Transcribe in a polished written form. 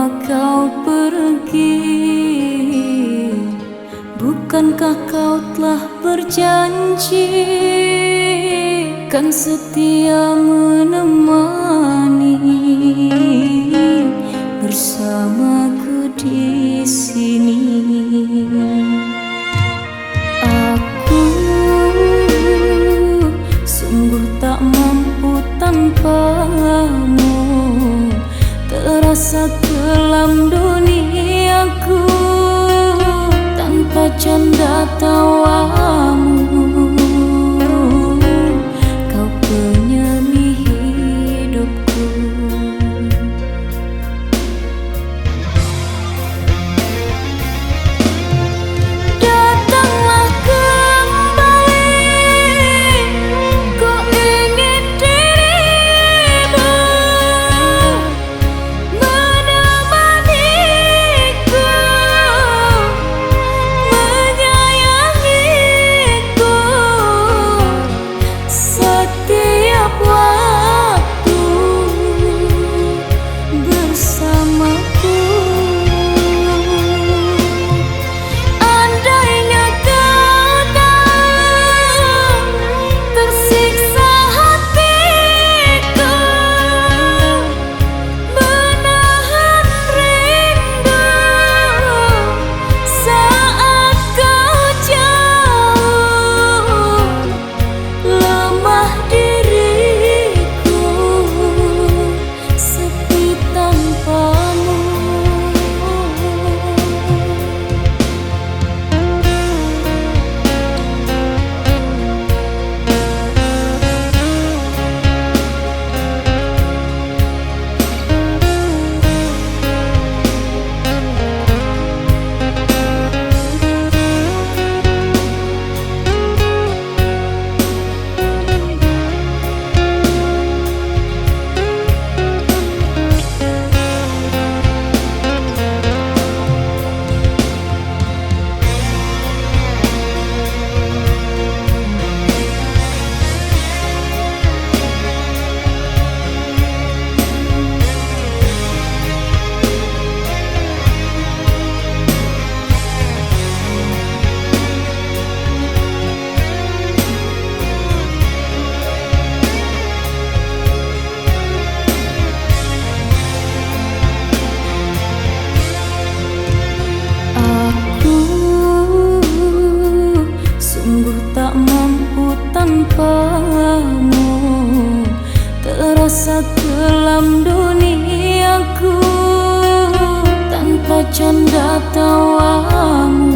lama kau pergi? Bukankah kau telah berjanji kan setia menemani bersamaku di sini? Aku sungguh tak mampu tanpamu, terasa kelam duniaku tanpa canda tawamu. Kau penyanyi hidupku. Datanglah kembali, ku ingin dirimu menemaniku, menyayangiku setiap waktu bersamaku. Andainya kau tahu tersiksa hatiku menahan rindu saat kau jauh, lemah diriku sepi tanpamu. Aku sungguh tak mampu tanpamu, terasa kelam duniaku tanpa canda tawamu.